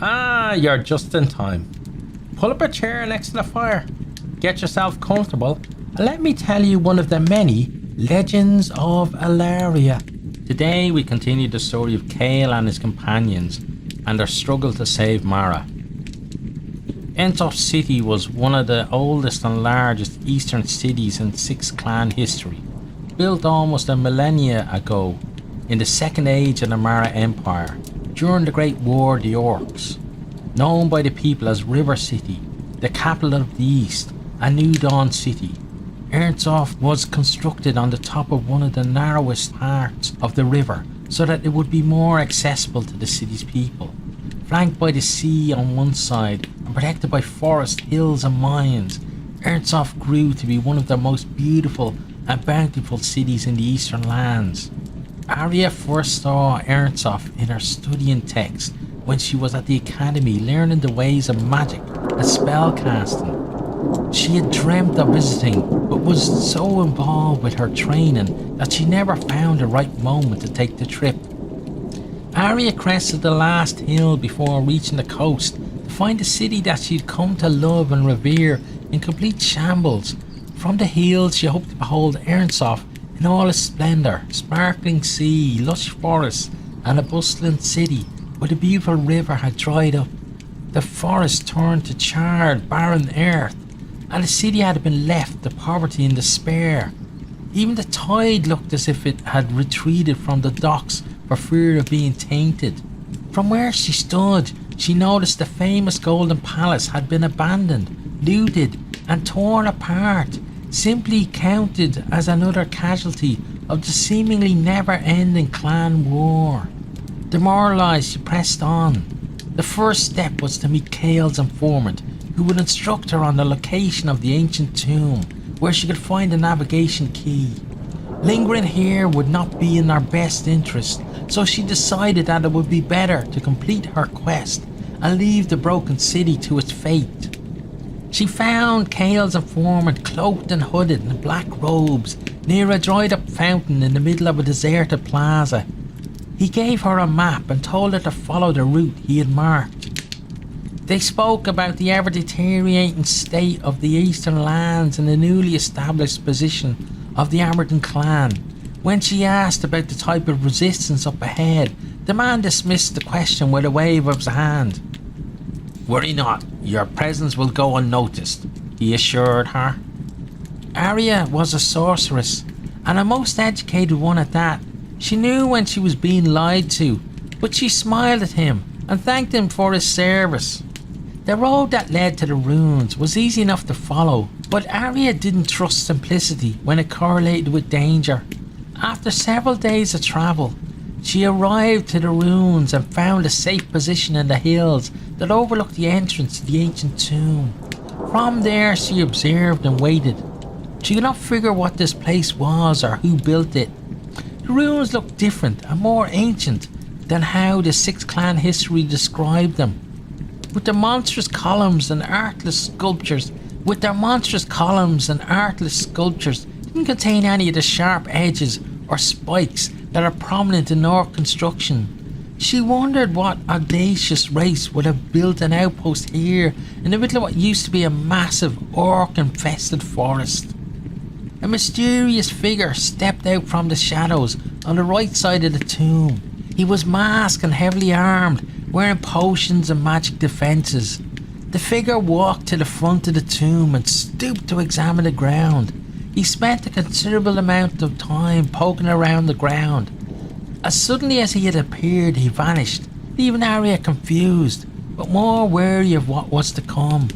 Ah, you're just in time. Pull up a chair next to the fire. Get yourself comfortable and let me tell you one of the many Legends of Ellaria. Today we continue the story of Kale and his companions and their struggle to save Mara. Entos City was one of the oldest and largest eastern cities in Six Clan history, built almost a millennia ago in the second age of the Mara Empire during the Great War of the Orcs. Known by the people as River City, the capital of the East, and New Dawn City, Ernsoft was constructed on the top of one of the narrowest parts of the river so that it would be more accessible to the city's people. Flanked by the sea on one side and protected by forest, hills and mines, Ernsoft grew to be one of the most beautiful and bountiful cities in the eastern lands. Arya first saw Ernsoft in her studying text when she was at the academy learning the ways of magic and spellcasting. She had dreamt of visiting, but was so involved with her training that she never found the right moment to take the trip. Arya crested the last hill before reaching the coast to find the city that she'd come to love and revere in complete shambles. From the hills she hoped to behold Ernsoft in all its splendour, sparkling sea, lush forests and a bustling city where the beautiful river had dried up. The forest turned to charred, barren earth, and the city had been left to poverty and despair. Even the tide looked as if it had retreated from the docks for fear of being tainted. From where she stood, she noticed the famous Golden Palace had been abandoned, looted and torn apart, simply counted as another casualty of the seemingly never-ending clan war. Demoralised, she pressed on. The first step was to meet Kale's informant, who would instruct her on the location of the ancient tomb, where she could find a navigation key. Lingering here would not be in her best interest, so she decided that it would be better to complete her quest and leave the broken city to its fate. She found Kale's informant cloaked and hooded in black robes near a dried up fountain in the middle of a deserted plaza. He gave her a map and told her to follow the route he had marked. They spoke about the ever-deteriorating state of the eastern lands and the newly established position of the Bardon clan. When she asked about the type of resistance up ahead, the man dismissed the question with a wave of his hand. "Worry not, your presence will go unnoticed," he assured her. Arya was a sorceress, and a most educated one at that. She knew when she was being lied to, but she smiled at him and thanked him for his service. The road that led to the ruins was easy enough to follow, but Arya didn't trust simplicity when it correlated with danger. After several days of travel, she arrived to the ruins and found a safe position in the hills that overlooked the entrance to the ancient tomb. From there she observed and waited. She could not figure what this place was or who built it. The ruins looked different and more ancient than how the Six Clan history described them. With their monstrous columns and artless sculptures didn't contain any of the sharp edges or spikes that are prominent in Orc construction. She wondered what audacious race would have built an outpost here in the middle of what used to be a massive orc-infested forest. A mysterious figure stepped out from the shadows on the right side of the tomb. He was masked and heavily armed, wearing potions and magic defences. The figure walked to the front of the tomb and stooped to examine the ground. He spent a considerable amount of time poking around the ground. As suddenly as he had appeared, he vanished, leaving Arya confused, but more wary of what was to come.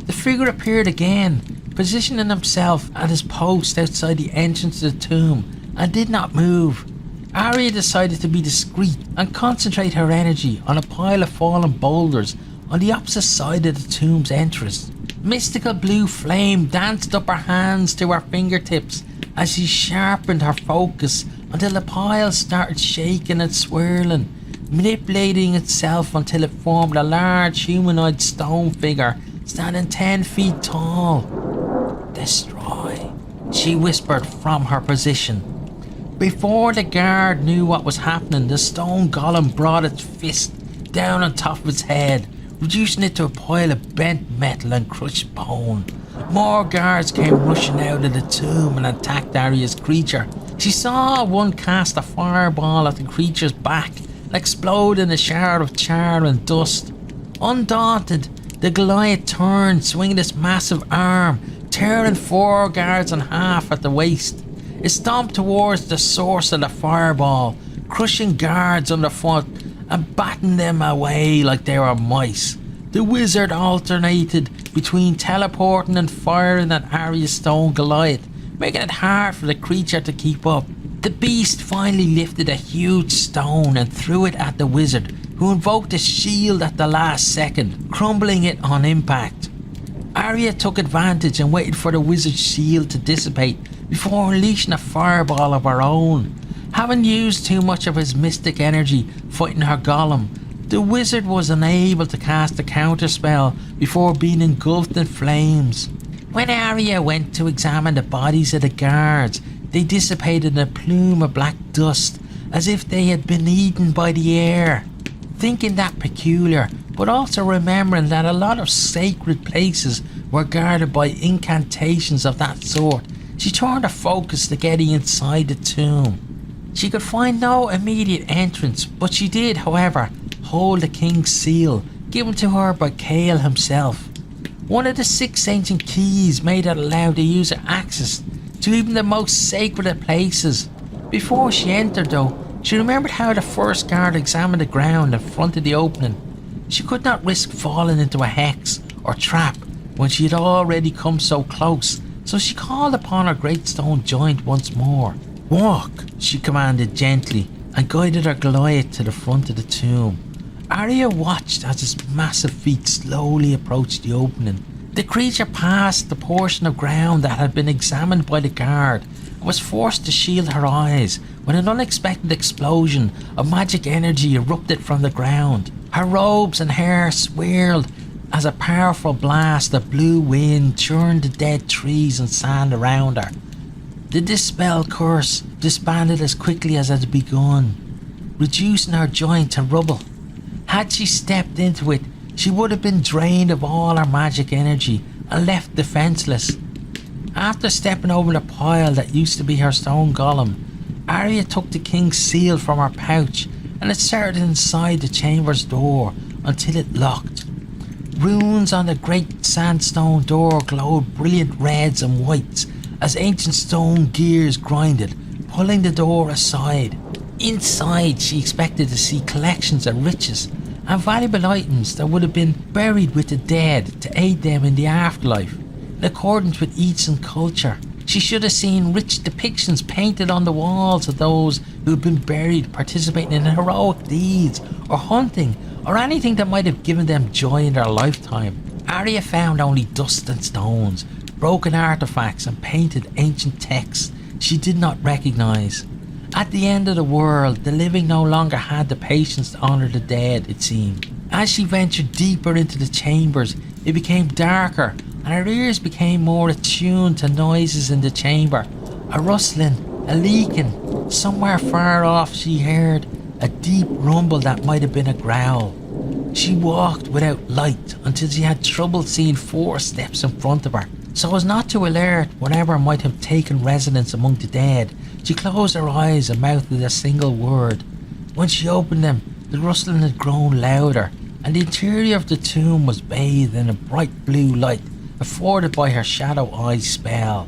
The figure appeared again, positioning himself at his post outside the entrance to the tomb, and did not move. Arya decided to be discreet and concentrate her energy on a pile of fallen boulders on the opposite side of the tomb's entrance. Mystical blue flame danced up her hands to her fingertips as she sharpened her focus until the pile started shaking and swirling, manipulating itself until it formed a large humanoid stone figure standing 10 feet tall. "Destroy," she whispered from her position. Before the guard knew what was happening, the stone golem brought its fist down on top of its head, reducing it to a pile of bent metal and crushed bone. More guards came rushing out of the tomb and attacked Arya's creature. She saw one cast a fireball at the creature's back and explode in a shower of char and dust. Undaunted, the Goliath turned, swinging its massive arm, tearing 4 guards in half at the waist. It stomped towards the source of the fireball, crushing guards underfoot and batting them away like they were mice. The wizard alternated between teleporting and firing at Arya's stone Goliath, making it hard for the creature to keep up. The beast finally lifted a huge stone and threw it at the wizard, who invoked a shield at the last second, crumbling it on impact. Arya took advantage and waited for the wizard's shield to dissipate before unleashing a fireball of her own. Having used too much of his mystic energy fighting her golem, the wizard was unable to cast a counterspell before being engulfed in flames. When Arya went to examine the bodies of the guards, they dissipated in a plume of black dust, as if they had been eaten by the air. Thinking that peculiar, but also remembering that a lot of sacred places were guarded by incantations of that sort, she turned her focus to getting inside the tomb. She could find no immediate entrance, but she did, however, hold the king's seal, given to her by Kael himself. One of the 6 ancient keys made it allow the user access to even the most sacred of places. Before she entered though, she remembered how the first guard examined the ground in front of the opening. She could not risk falling into a hex or trap when she had already come so close, so she called upon her great stone giant once more. "Walk," she commanded gently, and guided her Goliath to the front of the tomb. Arya watched as his massive feet slowly approached the opening. The creature passed the portion of ground that had been examined by the guard and was forced to shield her eyes when an unexpected explosion of magic energy erupted from the ground. Her robes and hair swirled as a powerful blast of blue wind churned the dead trees and sand around her. The dispel curse disbanded as quickly as it had begun, reducing her giant to rubble. Had she stepped into it, she would have been drained of all her magic energy and left defenseless. After stepping over the pile that used to be her stone golem, Arya took the king's seal from her pouch and inserted it inside the chamber's door until it locked. Runes on the great sandstone door glowed brilliant reds and whites as ancient stone gears grinded, pulling the door aside. Inside, she expected to see collections of riches and valuable items that would have been buried with the dead to aid them in the afterlife. In accordance with Eastern culture, she should have seen rich depictions painted on the walls of those who had been buried participating in heroic deeds or hunting or anything that might have given them joy in their lifetime. Arya found only dust and stones, broken artifacts and painted ancient texts she did not recognize. At the end of the world, the living no longer had the patience to honour the dead, it seemed. As she ventured deeper into the chambers, it became darker and her ears became more attuned to noises in the chamber. A rustling, a leaking. Somewhere far off she heard a deep rumble that might have been a growl. She walked without light until she had trouble seeing 4 steps in front of her. So as not to alert whatever might have taken residence among the dead, she closed her eyes and mouthed a single word. When she opened them, the rustling had grown louder, and the interior of the tomb was bathed in a bright blue light afforded by her shadow eye spell.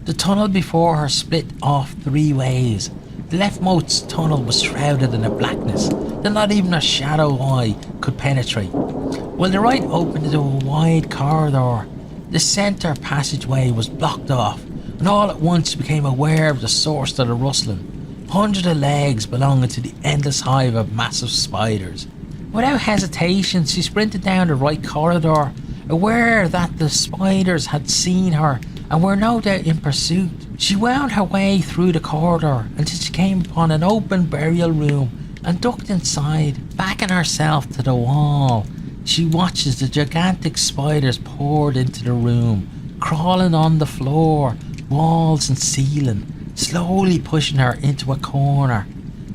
The tunnel before her split off 3 ways. The leftmost tunnel was shrouded in a blackness that not even a shadow eye could penetrate, while the right opened into a wide corridor. The centre passageway was blocked off, and all at once she became aware of the source of the rustling. Hundreds of legs belonging to the endless hive of massive spiders. Without hesitation, she sprinted down the right corridor, aware that the spiders had seen her and were no doubt in pursuit. She wound her way through the corridor until she came upon an open burial room and ducked inside, backing herself to the wall. She watched as the gigantic spiders poured into the room, crawling on the floor, walls and ceiling, slowly pushing her into a corner.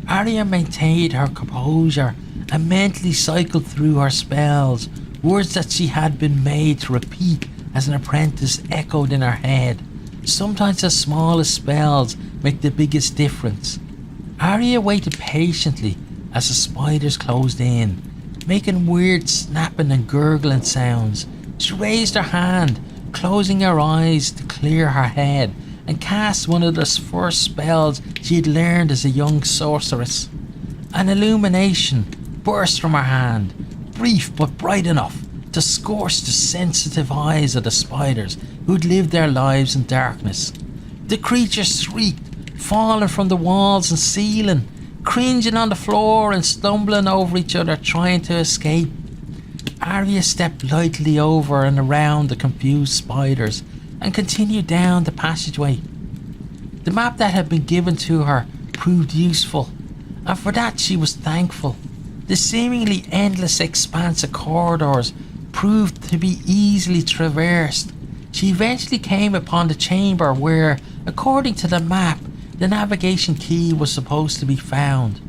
Arya maintained her composure and mentally cycled through her spells. Words that she had been made to repeat as an apprentice echoed in her head. Sometimes the smallest spells make the biggest difference. Arya waited patiently as the spiders closed in, making weird snapping and gurgling sounds. She raised her hand, closing her eyes to clear her head, and cast one of the first spells she had learned as a young sorceress. An illumination burst from her hand, brief but bright enough to scorch the sensitive eyes of the spiders who'd lived their lives in darkness. The creatures shrieked, falling from the walls and ceiling, cringing on the floor and stumbling over each other trying to escape. Arya stepped lightly over and around the confused spiders and continued down the passageway. The map that had been given to her proved useful, and for that she was thankful. The seemingly endless expanse of corridors proved to be easily traversed. She eventually came upon the chamber where, according to the map, the navigation key was supposed to be found.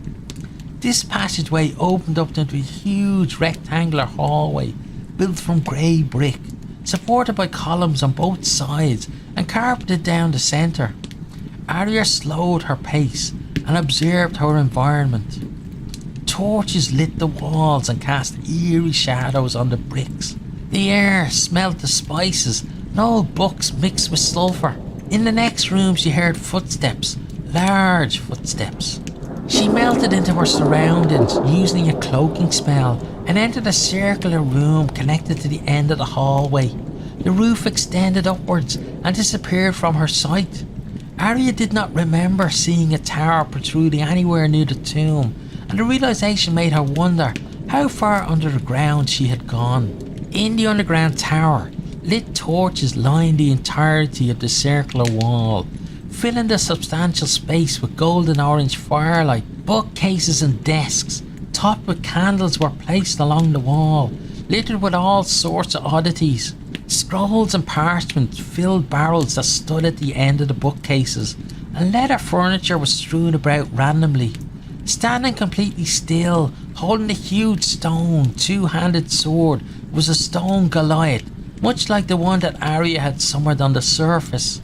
This passageway opened up into a huge rectangular hallway built from grey brick, supported by columns on both sides and carpeted down the centre. Arya slowed her pace and observed her environment. Torches lit the walls and cast eerie shadows on the bricks. The air smelt of spices and old books mixed with sulphur. In the next room she heard footsteps, large footsteps. She melted into her surroundings using a cloaking spell and entered a circular room connected to the end of the hallway. The roof extended upwards and disappeared from her sight. Arya did not remember seeing a tower protruding anywhere near the tomb, and the realization made her wonder how far under the ground she had gone. In the underground tower, lit torches lined the entirety of the circular wall, filling the substantial space with golden orange firelight. Bookcases and desks, topped with candles, were placed along the wall, littered with all sorts of oddities. Scrolls and parchment filled barrels that stood at the end of the bookcases, and leather furniture was strewn about randomly. Standing completely still, holding a huge stone, two-handed sword, was a stone Goliath, much like the one that Arya had summoned on the surface.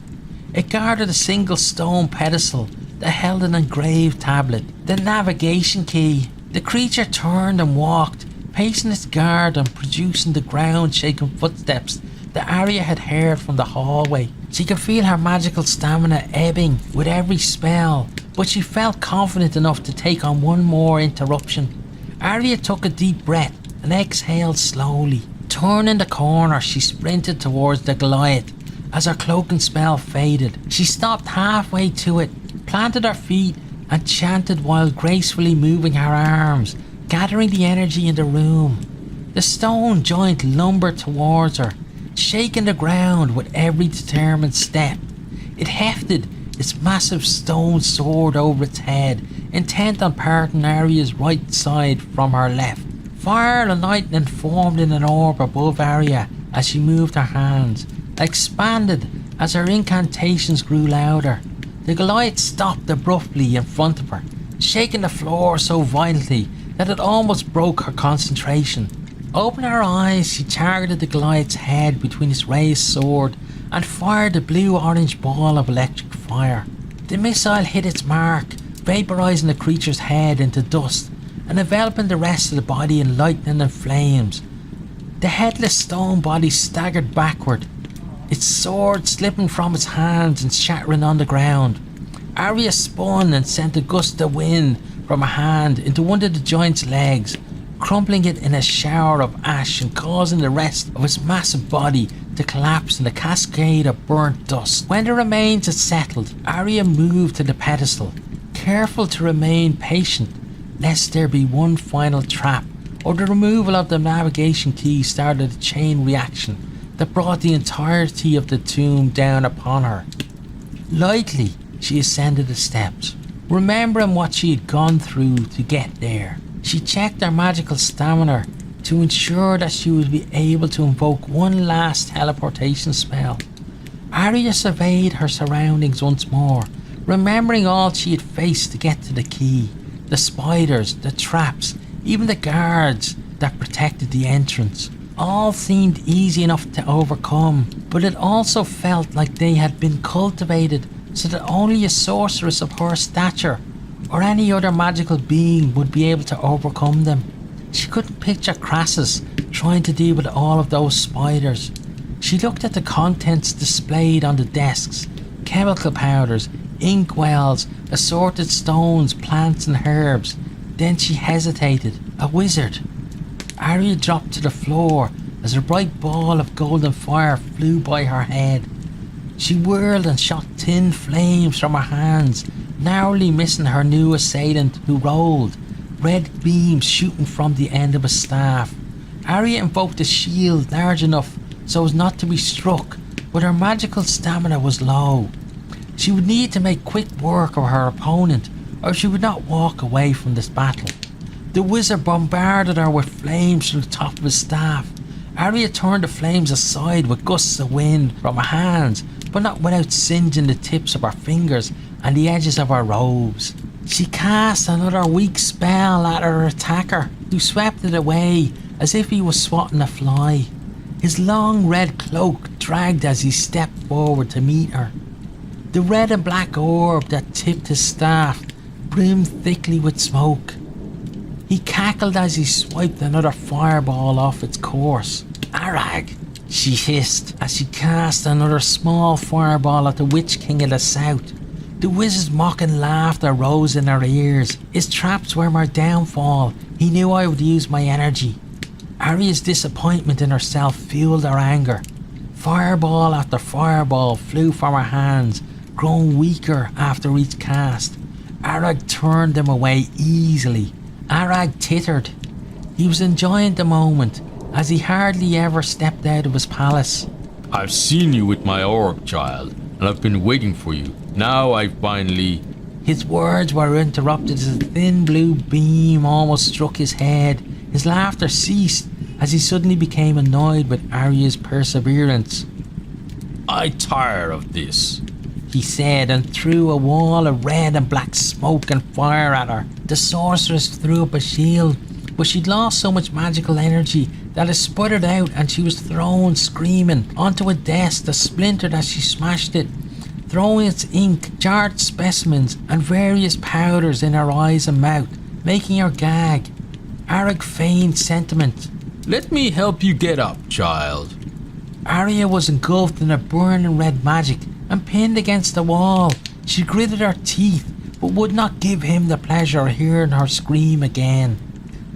It guarded a single stone pedestal that held an engraved tablet, the navigation key. The creature turned and walked, pacing its guard and producing the ground-shaking footsteps that Arya had heard from the hallway. She could feel her magical stamina ebbing with every spell, but she felt confident enough to take on one more interruption. Arya took a deep breath and exhaled slowly. Turning the corner, she sprinted towards the Goliath. As her cloaking spell faded, she stopped halfway to it, planted her feet and chanted while gracefully moving her arms, gathering the energy in the room. The stone giant lumbered towards her, shaking the ground with every determined step. It hefted its massive stone sword over its head, intent on parting Arya's right side from her left. Fire and lightning formed in an orb above Arya as she moved her hands, expanded as her incantations grew louder. The Goliath stopped abruptly in front of her, shaking the floor so violently that it almost broke her concentration. Opening her eyes, she targeted the Goliath's head between its raised sword and fired a blue-orange ball of electric fire. The missile hit its mark, vaporizing the creature's head into dust and enveloping the rest of the body in lightning and flames. The headless stone body staggered backward, its sword slipping from its hands and shattering on the ground. Arya spun and sent a gust of wind from her hand into one of the giant's legs, crumpling it in a shower of ash and causing the rest of its massive body to collapse in a cascade of burnt dust. When the remains had settled, Arya moved to the pedestal, careful to remain patient lest there be one final trap or the removal of the navigation key started a chain reaction that brought the entirety of the tomb down upon her. Lightly, she ascended the steps, remembering what she had gone through to get there. She checked her magical stamina to ensure that she would be able to invoke one last teleportation spell. Arya surveyed her surroundings once more, remembering all she had faced to get to the key. The spiders, the traps, even the guards that protected the entrance. All seemed easy enough to overcome, but it also felt like they had been cultivated so that only a sorceress of her stature or any other magical being would be able to overcome them. She couldn't picture Crassus trying to deal with all of those spiders. She looked at the contents displayed on the desks: chemical powders, inkwells, assorted stones, plants and herbs. Then she hesitated. A wizard. Arya dropped to the floor as a bright ball of golden fire flew by her head. She whirled and shot thin flames from her hands, narrowly missing her new assailant, who rolled, red beams shooting from the end of a staff. Arya invoked a shield large enough so as not to be struck, but her magical stamina was low. She would need to make quick work of her opponent, or she would not walk away from this battle. The wizard bombarded her with flames from the top of his staff. Arya turned the flames aside with gusts of wind from her hands, but not without singeing the tips of her fingers and the edges of her robes. She cast another weak spell at her attacker, who swept it away as if he was swatting a fly. His long red cloak dragged as he stepped forward to meet her. The red and black orb that tipped his staff brimmed thickly with smoke. He cackled as he swiped another fireball off its course. "Arag," she hissed as she cast another small fireball at the Witch King of the South. The wizard's mocking laughter rose in her ears. His traps were my downfall. He knew I would use my energy. Arya's disappointment in herself fueled her anger. Fireball after fireball flew from her hands, growing weaker after each cast. Arag turned them away easily. Arag tittered. He was enjoying the moment, as he hardly ever stepped out of his palace. "I've seen you with my orb, child, and I've been waiting for you. Now I finally..." His words were interrupted as a thin blue beam almost struck his head. His laughter ceased as he suddenly became annoyed with Arya's perseverance. "I tire of this," he said, and threw a wall of red and black smoke and fire at her. The sorceress threw up a shield, but she'd lost so much magical energy that it sputtered out and she was thrown screaming onto a desk that splintered as she smashed it, throwing its ink, jarred specimens and various powders in her eyes and mouth, making her gag. Arag feigned sentiment. "Let me help you get up, child." Arya was engulfed in a burning red magic and pinned against the wall. She gritted her teeth, but would not give him the pleasure of hearing her scream again.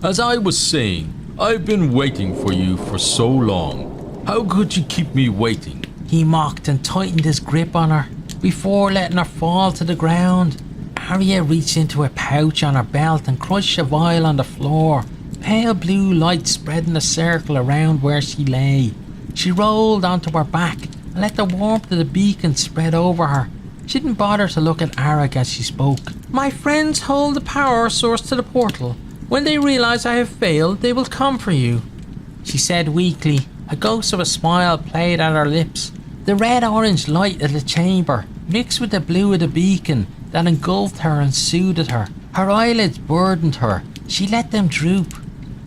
"As I was saying, I've been waiting for you for so long. How could you keep me waiting?" He mocked and tightened his grip on her before letting her fall to the ground. Arya reached into a pouch on her belt and crushed a vial on the floor, pale blue light spreading a circle around where she lay. She rolled onto her back and let the warmth of the beacon spread over her. She didn't bother to look at Arag as she spoke. "My friends hold the power source to the portal. When they realize I have failed, they will come for you," she said weakly. A ghost of a smile played at her lips. The red-orange light of the chamber mixed with the blue of the beacon that engulfed her and soothed her. Her eyelids burdened her. She let them droop.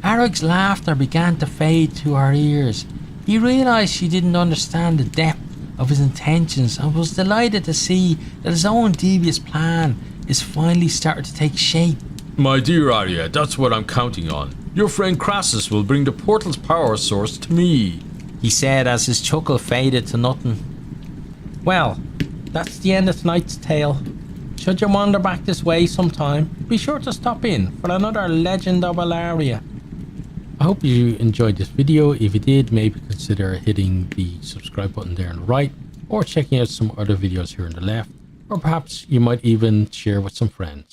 Arag's laughter began to fade to her ears. He realized she didn't understand the depth of his intentions and was delighted to see that his own devious plan is finally starting to take shape. "My dear Arya, that's what I'm counting on. Your friend Crassus will bring the portal's power source to me," he said as his chuckle faded to nothing. Well, that's the end of tonight's tale. Should you wander back this way sometime, be sure to stop in for another Legend of Ellaria. I hope you enjoyed this video. If you did, maybe consider hitting the subscribe button there on the right, or checking out some other videos here on the left, or perhaps you might even share with some friends.